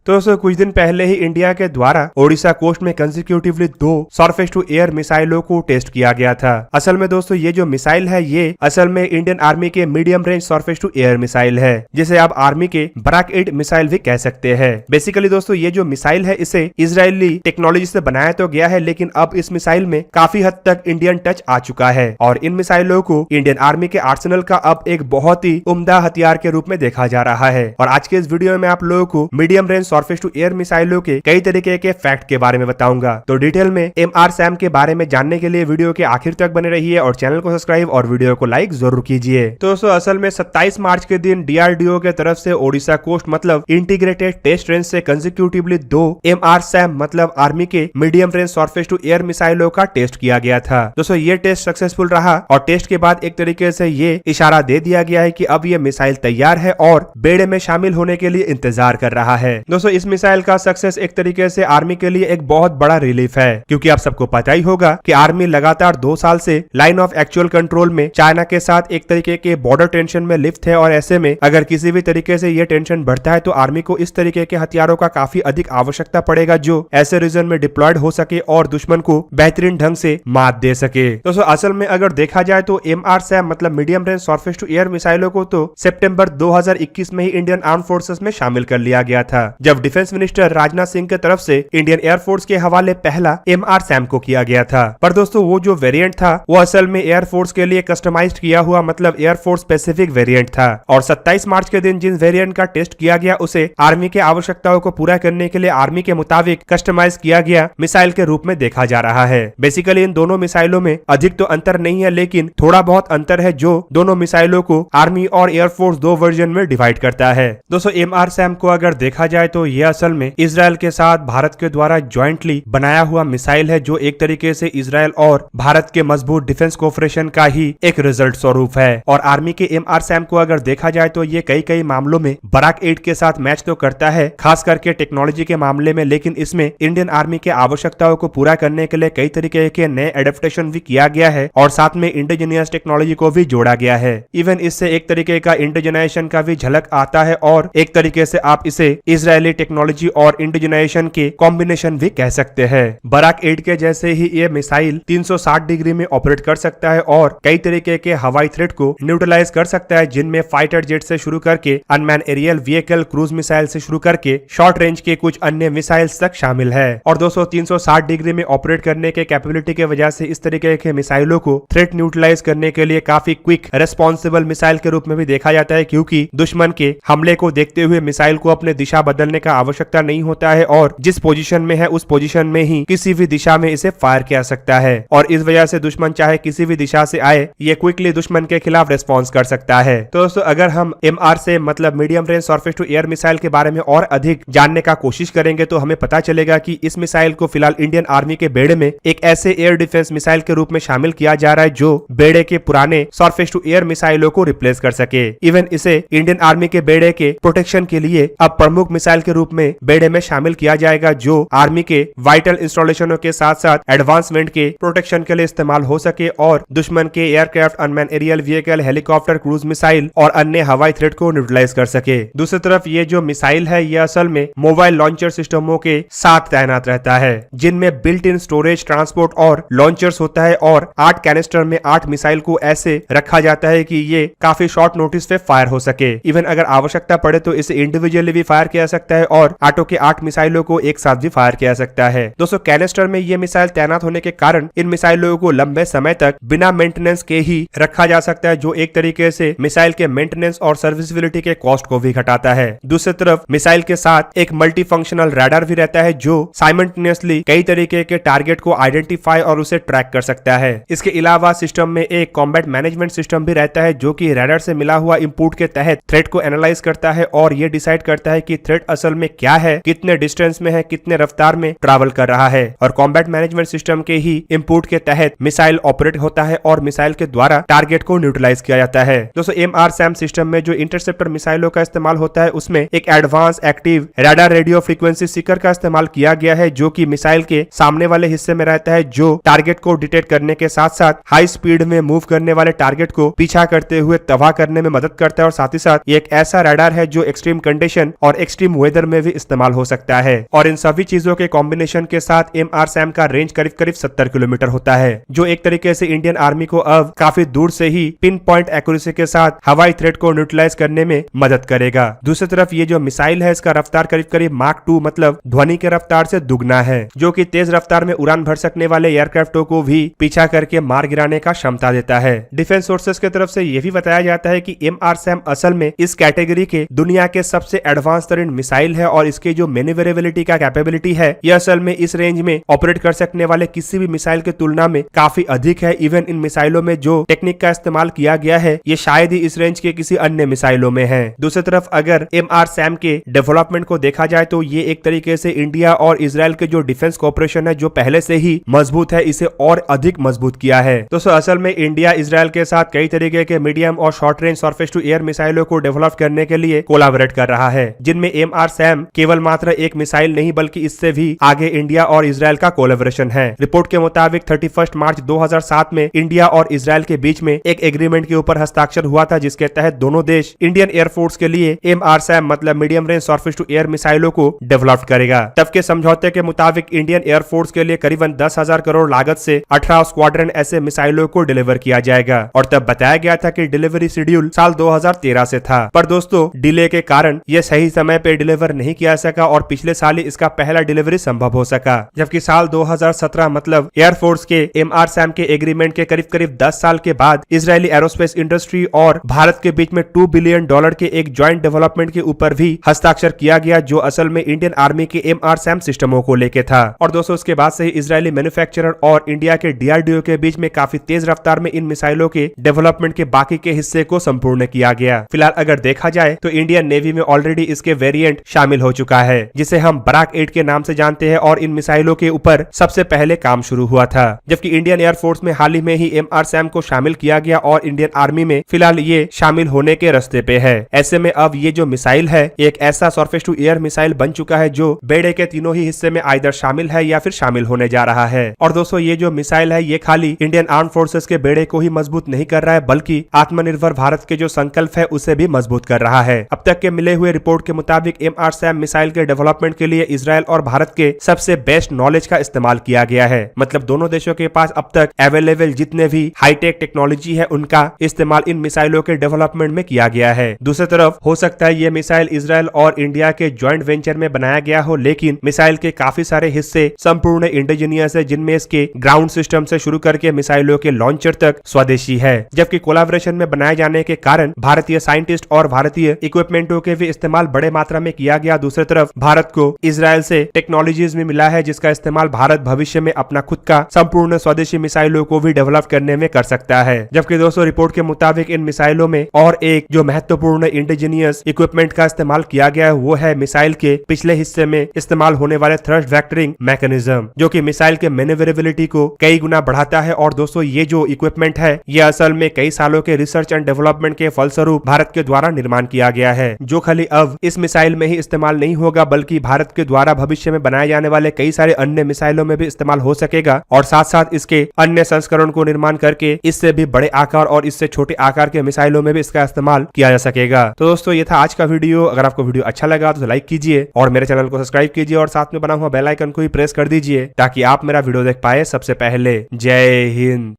तो दोस्तों कुछ दिन पहले ही इंडिया के द्वारा ओडिशा कोस्ट में कंसेक्यूटिवली 2 सरफेस टू एयर मिसाइलों को टेस्ट किया गया था। असल में दोस्तों ये जो मिसाइल है ये असल में इंडियन आर्मी के medium range surface to air missile है, जिसे आप आर्मी के बराक 8 मिसाइल भी कह सकते हैं। बेसिकली दोस्तों ये जो मिसाइल है इसे इजरायली टेक्नोलॉजी से बनाया तो गया है, लेकिन अब इस मिसाइल में काफी हद तक इंडियन टच आ चुका है और इन मिसाइलों को इंडियन आर्मी के आर्सेनल का अब एक बहुत ही उम्दा हथियार के रूप में देखा जा रहा है। और आज के इस वीडियो में आप लोगों को medium range surface to air मिसाइलों के कई तरीके के फैक्ट के बारे में बताऊंगा। तो डिटेल में MRSAM के बारे में जानने के लिए वीडियो के आखिर तक बने रहिए और चैनल को सब्सक्राइब और वीडियो को लाइक जरूर कीजिए। तो दोस्तों असल में 27 मार्च के दिन DRDO के तरफ से ओडिशा कोस्ट मतलब इंटीग्रेटेड टेस्ट रेंज से कंसेक्यूटिवली 2 MRSAM मतलब आर्मी के medium range surface to air मिसाइलों का टेस्ट किया गया था। दोस्तों ये टेस्ट सक्सेसफुल रहा और टेस्ट के बाद एक तरीके से ये इशारा दे दिया गया है कि अब ये मिसाइल तैयार है और बेड़े में शामिल होने के लिए इंतजार कर रहा है। दोस्तों इस मिसाइल का सक्सेस एक तरीके से आर्मी के लिए एक बहुत बड़ा रिलीफ है, क्योंकि आप सबको पता ही होगा कि आर्मी लगातार 2 साल से लाइन ऑफ एक्चुअल कंट्रोल में चाइना के साथ एक तरीके के बॉर्डर टेंशन में लिप्त है और ऐसे में अगर किसी भी तरीके से ये टेंशन बढ़ता है तो आर्मी को इस तरीके के हथियारों का काफी अधिक आवश्यकता पड़ेगा जो ऐसे रीजन में डिप्लॉयड हो सके और दुश्मन को बेहतरीन ढंग से मात दे सके। दोस्तों असल में अगर देखा जाए तो MRSAM मतलब medium range surface to air मिसाइलों को तो सितंबर 2021 में ही इंडियन आर्म फोर्सेस में शामिल कर लिया गया था, जब डिफेंस मिनिस्टर राजनाथ सिंह की तरफ से इंडियन एयरफोर्स के हवाले पहला MRSAM को किया गया था। पर दोस्तों वो जो वेरिएंट था वो असल में एयरफोर्स के लिए कस्टमाइज्ड किया हुआ मतलब एयरफोर्स स्पेसिफिक वेरिएंट था और 27 मार्च के दिन जिस वेरिएंट का टेस्ट किया गया उसे आर्मी के आवश्यकताओं को पूरा करने के लिए आर्मी के मुताबिक कस्टमाइज किया गया मिसाइल के रूप में देखा जा रहा है। बेसिकली इन दोनों मिसाइलों में अधिक तो अंतर नहीं है, लेकिन थोड़ा बहुत अंतर है जो दोनों मिसाइलों को आर्मी और एयरफोर्स 2 वर्जन में डिवाइड करता है। दोस्तों MRSAM को अगर देखा जाए तो ये असल में इजराइल के साथ भारत के द्वारा ज्वाइंटली बनाया हुआ मिसाइल है, जो एक तरीके से इजराइल और भारत के मजबूत डिफेंस कोऑपरेशन का ही एक रिजल्ट स्वरूप है। और आर्मी के MRSAM को अगर देखा जाए तो ये कई मामलों में बराक 8 के साथ मैच तो करता है, खास करके टेक्नोलॉजी के मामले में, लेकिन इसमें इंडियन आर्मी के आवश्यकताओं को पूरा करने के लिए कई तरीके के नए एडेप्टेशन भी किया गया है और साथ में इंडिजिनियस टेक्नोलॉजी को भी जोड़ा गया है। इवन इससे एक तरीके का इंडिजिनाइजेशन का भी झलक आता है और एक तरीके से आप इसे इजरायली टेक्नोलॉजी और इंडिजिनाइजेशन के कॉम्बिनेशन भी कह सकते हैं। बराक 8 के जैसे ही ये मिसाइल 360 डिग्री में ऑपरेट कर सकता है और कई तरीके के हवाई थ्रेट को न्यूट्रलाइज कर सकता है, जिनमें फाइटर जेट से शुरू करके unmanned aerial vehicle cruise missile से शुरू करके शॉर्ट रेंज के कुछ अन्य मिसाइल्स तक शामिल है। और दोस्तों 360 डिग्री में ऑपरेट करने के कैपेबिलिटी के वजह से इस तरीके के मिसाइलों को थ्रेट न्यूट्रलाइज करने के लिए काफी क्विक रेस्पॉन्सिबल मिसाइल के रूप में भी देखा जाता है, क्योंकि दुश्मन के हमले को देखते हुए मिसाइल को अपने दिशा बदलने का आवश्यकता नहीं होता है और जिस पोजीशन में है उस पोजीशन में ही किसी भी दिशा में इसे फायर किया सकता है और इस वजह से दुश्मन चाहे किसी भी दिशा से आए ये क्विकली दुश्मन के खिलाफ रेस्पॉन्स कर सकता है। तो दोस्तों अगर हम MRSAM मतलब medium range surface to air missile के बारे में और अधिक जानने का कोशिश करेंगे तो हमें पता चलेगा कि इस मिसाइल को फिलहाल इंडियन आर्मी के बेड़े में एक ऐसे एयर डिफेंस मिसाइल के रूप में शामिल किया जा रहा है जो बेड़े के पुराने सरफेस टू एयर मिसाइलों को रिप्लेस कर सके। इवन इसे इंडियन आर्मी के बेड़े के प्रोटेक्शन के लिए अब प्रमुख मिसाइल के रूप में बेड़े में शामिल किया जाएगा, जो आर्मी के वाइटल इंस्टॉलेशनों के साथ साथ एडवांसमेंट के प्रोटेक्शन के लिए इस्तेमाल हो सके और दुश्मन के aircraft, unmanned aerial vehicle, helicopter, cruise missile और अन्य हवाई थ्रेट को न्यूट्रलाइज कर सके। दूसरी तरफ ये जो मिसाइल है ये असल में मोबाइल लॉन्चर सिस्टमों के साथ तैनात रहता है, जिनमें बिल्ट इन स्टोरेज, ट्रांसपोर्ट और लॉन्चर्स होता है और 8 कैनिस्टर में 8 मिसाइल को ऐसे रखा जाता है कि ये काफी शॉर्ट नोटिस पे फायर हो सके। इवन अगर आवश्यकता पड़े तो इसे इंडिविजुअली भी फायर किया सकता है और 8 के 8 मिसाइलों को एक साथ भी फायर किया सकता है। दोस्तों कैनिस्टर में ये मिसाइल तैनात होने के कारण इन मिसाइलों को लंबे समय तक बिना मेंटेनेंस के ही रखा जा सकता है, जो एक तरीके से मिसाइल के मेंटेनेंस और सर्विसिबिलिटी के कॉस्ट को भी घटाता है। दूसरी तरफ मिसाइल के साथ एक मल्टी फंक्शनल रडार भी रहता है जो साइमल्टेनियसली कई तरीके के टारगेट को आइडेंटिफाई और उसे ट्रैक कर सकता है। इसके अलावा सिस्टम में एक कॉम्बैट मैनेजमेंट सिस्टम भी रहता है जो कि रडार से मिला हुआ इनपुट के तहत थ्रेट को एनालाइज करता है और ये डिसाइड करता है कि थ्रेट असल में क्या है, कितने डिस्टेंस में है, कितने रफ्तार में ट्रैवल कर रहा है और कॉम्बैट मैनेजमेंट सिस्टम के ही इनपुट के तहत मिसाइल ऑपरेट होता है और मिसाइल के द्वारा टारगेट को न्यूट्रलाइज किया जाता है। दोस्तों MRSAM सिस्टम में जो इंटरसेप्टर मिसाइलों का इस्तेमाल होता है उसमें एक advance active radar radio frequency Sikar का इस्तेमाल किया गया है, जो कि मिसाइल के सामने वाले हिस्से में रहता है, जो टारगेट को डिटेक्ट करने के साथ साथ हाई स्पीड में मूव करने वाले टारगेट को पीछा करते हुए तबाह करने में मदद करता है और साथ ही साथ ये एक ऐसा रडार है जो एक्सट्रीम कंडीशन और एक्सट्रीम वेदर वेदर में भी इस्तेमाल हो सकता है। और इन सभी चीजों के कॉम्बिनेशन के साथ MR-SAM का रेंज करीब करीब 70 किलोमीटर होता है, जो एक तरीके से इंडियन आर्मी को अब काफी दूर से ही पिन पॉइंट एक्यूरेसी के साथ हवाई थ्रेट को न्यूट्रलाइज करने में मदद करेगा। दूसरी तरफ ये जो मिसाइल है इसका रफ्तार करीब करीब माक 2 मतलब ध्वनि के रफ्तार से दुगना है, जो कि तेज रफ्तार में उड़ान भर सकने वाले एयरक्राफ्टों को भी पीछा करके मार गिराने का क्षमता देता है। डिफेंस सोर्सेस की तरफ से यह भी बताया जाता है कि MR-SAM असल में इस कैटेगरी के दुनिया के सबसे एडवांस तरीन मिसाइल है और इसके जो मैन्यूवरेबिलिटी का कैपेबिलिटी है यह असल में इस रेंज में ऑपरेट कर सकने वाले किसी भी मिसाइल के तुलना में काफी अधिक है। इवन इन मिसाइलों में जो टेक्निक का इस्तेमाल किया गया है ये शायद ही इस रेंज के किसी अन्य मिसाइलों में है। दूसरी तरफ अगर MR-SAM के डेवलपमेंट को देखा जाए तो ये एक तरीके से इंडिया और इजराइल के जो डिफेंस कोऑपरेशन है जो पहले से ही मजबूत है इसे और अधिक मजबूत किया है। दोस्तों असल में इंडिया इजराइल के साथ कई तरीके के मीडियम और short range surface to air मिसाइलों को डेवलप करने के लिए कोलैबोरेट कर रहा है, जिनमें MR-SAM केवल मात्र एक मिसाइल नहीं बल्कि इससे भी आगे इंडिया और इजराइल का कोलैबोरेशन है। रिपोर्ट के मुताबिक 31 मार्च 2007 में इंडिया और इजराइल के बीच में एक एग्रीमेंट के ऊपर हस्ताक्षर हुआ था, जिसके तहत दोनों देश इंडियन एयरफोर्स के लिए MR-SAM मतलब medium range surface to air मिसाइलों को डेवलप करेगा। तब के समझौते के मुताबिक इंडियन एयरफोर्स के लिए करीबन 10,000 करोड़ लागत से 18 स्क्वाड्रन ऐसे मिसाइलों को डिलीवर किया जाएगा और तब बताया गया था कि डिलीवरी शेड्यूल साल 2013 से था। पर दोस्तों डिले के कारण यह सही समय पे डिलीवर नहीं किया सका और पिछले साल ही इसका पहला डिलीवरी संभव हो सका, जबकि साल 2017 मतलब एयरफोर्स के MR-SAM के एग्रीमेंट के करीब करीब 10 साल के बाद इजरायली एरोस्पेस इंडस्ट्री और भारत के बीच में $2 बिलियन के एक ज्वाइंट डेवलपमेंट के ऊपर भी हस्ताक्षर किया गया, जो असल में इंडियन आर्मी के MR-SAM सिस्टमों को लेके था। और दोस्तों उसके बाद से ही इजरायली मैन्युफैक्चरर और इंडिया के DRDO के बीच में काफी तेज रफ्तार में इन मिसाइलों के डेवलपमेंट के बाकी के हिस्से को संपूर्ण किया गया। फिलहाल अगर देखा जाए तो इंडियन नेवी में ऑलरेडी इसके वेरिएंट शामिल हो चुका है, जिसे हम बराक 8 के नाम से जानते हैं और इन मिसाइलों के ऊपर सबसे पहले काम शुरू हुआ था। जबकि इंडियन एयरफोर्स में हाल ही में ही MR-SAM को शामिल किया गया और इंडियन आर्मी में फिलहाल ये शामिल होने के रास्ते पे है। ऐसे में अब ये जो मिसाइल है एक ऐसा सरफेस टू एयर मिसाइल बन चुका है जो बेड़े के तीनों ही हिस्से में आइदर शामिल है या फिर शामिल होने जा रहा है। और दोस्तों ये जो मिसाइल है ये खाली इंडियन आर्म फोर्सेस के बेड़े को ही मजबूत नहीं कर रहा है बल्कि आत्मनिर्भर भारत के जो संकल्प है उसे भी मजबूत कर रहा है। अब तक के मिले हुए रिपोर्ट के मुताबिक MR-SAM मिसाइल के डेवलपमेंट के लिए इजराइल और भारत के सबसे बेस्ट नॉलेज का इस्तेमाल किया गया है। मतलब दोनों देशों के पास अब तक अवेलेबल जितने भी हाईटेक टेक्नोलॉजी है उनका इस्तेमाल इन मिसाइलों के डेवलपमेंट में किया गया है। दूसरी तरफ हो सकता है ये मिसाइल इजराइल और इंडिया के ज्वाइंट वेंचर में बनाया गया हो, लेकिन मिसाइल के काफी सारे हिस्से संपूर्ण इंडिजीनियस है, जिनमें इसके ग्राउंड सिस्टम से शुरू करके मिसाइलों के लॉन्चर तक स्वदेशी है। जबकि कोलैबोरेशन में बनाए जाने के कारण भारतीय साइंटिस्ट और भारतीय इक्विपमेंटों के भी इस्तेमाल बड़े मात्रा में किया गया। दूसरी तरफ भारत को इजराइल से टेक्नोलॉजीज में मिला है जिसका इस्तेमाल भारत भविष्य में अपना खुद का संपूर्ण स्वदेशी मिसाइलों को भी डेवलप करने में कर सकता है। जबकि दोस्तों रिपोर्ट के मुताबिक इन मिसाइलों में और एक जो महत्वपूर्ण इंडिजीनियस इक्विपमेंट का इस्तेमाल किया गया है वो है मिसाइल के पिछले हिस्से में इस्तेमाल होने वाले थ्रस्ट वेक्टरिंग मैकेनिज्म, जो कि मिसाइल के मैन्यूवरेबिलिटी को कई गुना बढ़ाता है। और दोस्तों ये जो इक्विपमेंट है ये असल में कई सालों के रिसर्च एंड डेवलपमेंट के फलस्वरूप भारत के द्वारा निर्माण किया गया है, जो खाली अब इस मिसाइल में ही इस्तेमाल नहीं होगा बल्कि भारत के द्वारा भविष्य में बनाए जाने वाले कई सारे अन्य मिसाइलों में भी इस्तेमाल हो सकेगा और साथ साथ इसके अन्य संस्करण को निर्माण करके इससे भी बड़े आकार और इससे छोटे आकार के मिसाइलों में भी इसका इस्तेमाल किया जा सकेगा। तो दोस्तों ये था आज का वीडियो। अगर आपको वीडियो अच्छा लगा तो लाइक कीजिए और मेरे चैनल को सब्सक्राइब कीजिए और साथ में बना हुआ बेल आइकन को भी प्रेस कर दीजिए ताकि आप मेरा वीडियो देख पाए सबसे पहले। जय हिंद।